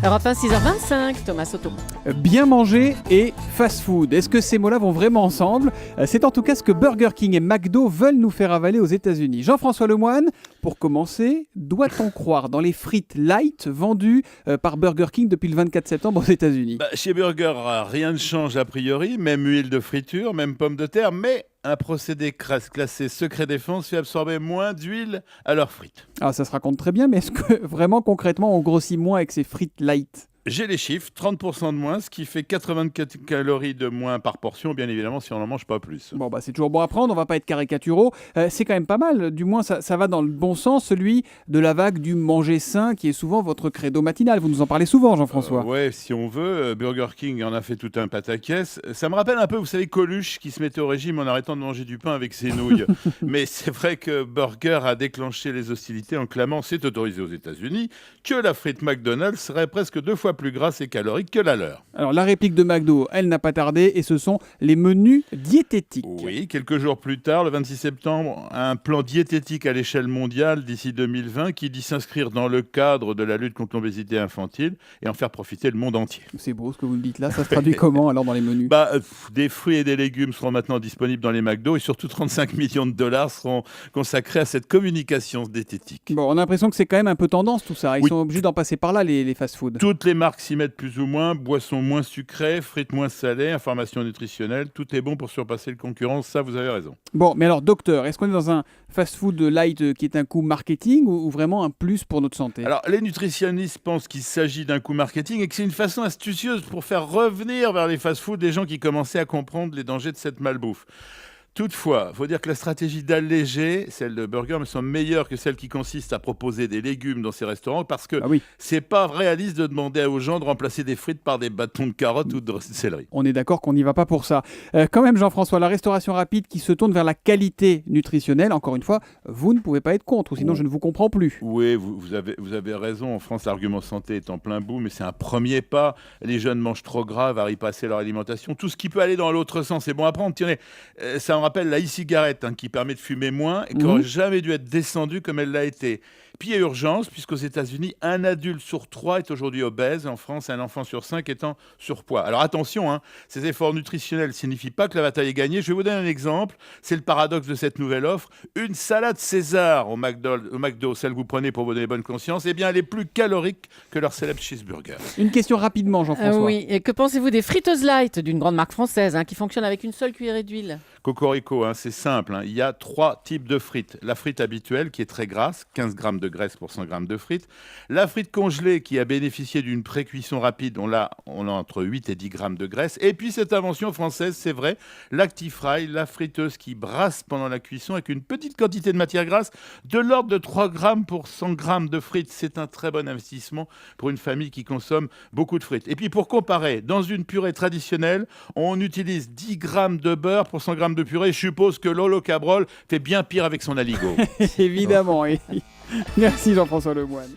Europe 1, 6h25, Thomas Soto. Bien manger et fast-food. Est-ce que ces mots-là vont vraiment ensemble ? C'est en tout cas ce que Burger King et McDo veulent nous faire avaler aux États-Unis. Jean-François Lemoine, pour commencer, doit-on croire dans les frites light vendues par Burger King depuis le 24 septembre aux États-Unis ? Chez Burger, rien ne change a priori, même huile de friture, même pommes de terre, mais un procédé classé secret défense fait absorber moins d'huile à leurs frites. Ah, ça se raconte très bien, mais est-ce que vraiment concrètement on grossit moins avec ces frites light ? J'ai les chiffres, 30% de moins, ce qui fait 84 calories de moins par portion, bien évidemment, si on n'en mange pas plus. Bon, c'est toujours bon à prendre, on va pas être caricaturaux. C'est quand même pas mal, du moins ça va dans le bon sens, celui de la vague du manger sain, qui est souvent votre credo matinal. Vous nous en parlez souvent, Jean-François. Ouais, si on veut, Burger King en a fait tout un pataquès. Ça me rappelle un peu, vous savez, Coluche qui se mettait au régime en arrêtant de manger du pain avec ses nouilles. Mais c'est vrai que Burger a déclenché les hostilités en clamant, c'est autorisé aux États-Unis, que la frite McDonald's serait presque 2 fois plus grasse et calorique que la leur. Alors la réplique de McDo, elle n'a pas tardé, et ce sont les menus diététiques. Oui, quelques jours plus tard, le 26 septembre, un plan diététique à l'échelle mondiale d'ici 2020 qui dit s'inscrire dans le cadre de la lutte contre l'obésité infantile et en faire profiter le monde entier. C'est beau ce que vous me dites là, ça se traduit comment alors dans les menus ? Des fruits et des légumes seront maintenant disponibles dans les McDo et surtout 35 millions de dollars seront consacrés à cette communication diététique. Bon, on a l'impression que c'est quand même un peu tendance tout ça, ils sont obligés d'en passer par là les fast-food. Toutes les marques s'y mettent plus ou moins, boissons moins sucrées, frites moins salées, informations nutritionnelles, tout est bon pour surpasser le concurrent, ça vous avez raison. Bon, mais alors docteur, est-ce qu'on est dans un fast-food light qui est un coup marketing ou vraiment un plus pour notre santé ? Alors les nutritionnistes pensent qu'il s'agit d'un coup marketing et que c'est une façon astucieuse pour faire revenir vers les fast-foods des gens qui commençaient à comprendre les dangers de cette malbouffe. Toutefois, il faut dire que la stratégie d'alléger, celle de Burger, me semble meilleure que celle qui consiste à proposer des légumes dans ces restaurants parce que c'est pas réaliste de demander aux gens de remplacer des frites par des bâtons de carottes ou de céleri. On est d'accord qu'on n'y va pas pour ça. Quand même, Jean-François, la restauration rapide qui se tourne vers la qualité nutritionnelle, encore une fois, vous ne pouvez pas être contre, ou sinon je ne vous comprends plus. Oui, vous avez raison. En France, l'argument santé est en plein boom, mais c'est un premier pas. Les jeunes mangent trop gras, varient pas assez leur alimentation. Tout ce qui peut aller dans l'autre sens, c'est bon à prendre. Tenez, ça me rappelle la e-cigarette qui permet de fumer moins et qui n'aurait jamais dû être descendue comme elle l'a été. Puis il y a urgence, puisqu'aux États-Unis, un adulte sur 3 est aujourd'hui obèse. En France, un enfant sur 5 est en surpoids. Alors attention, ces efforts nutritionnels ne signifient pas que la bataille est gagnée. Je vais vous donner un exemple. C'est le paradoxe de cette nouvelle offre. Une salade César au McDo, celle que vous prenez pour vous donner bonne conscience, eh bien, elle est plus calorique que leur célèbre cheeseburger. Une question rapidement, Jean-François. Oui, et que pensez-vous des friteuses light d'une grande marque française qui fonctionne avec une seule cuillerée d'huile ? Cocorico, c'est simple. Il y a 3 types de frites. La frite habituelle qui est très grasse, 15 grammes de graisse pour 100 grammes de frites. La frite congelée qui a bénéficié d'une pré-cuisson rapide, on a entre 8 et 10 grammes de graisse. Et puis cette invention française, c'est vrai, l'Actifry, la friteuse qui brasse pendant la cuisson avec une petite quantité de matière grasse de l'ordre de 3 grammes pour 100 grammes de frites. C'est un très bon investissement pour une famille qui consomme beaucoup de frites. Et puis pour comparer, dans une purée traditionnelle, on utilise 10 grammes de beurre pour 100 grammes de purée. Je suppose que Lolo Cabrol fait bien pire avec son aligot. Évidemment, oui. Merci Jean-François Lemoine.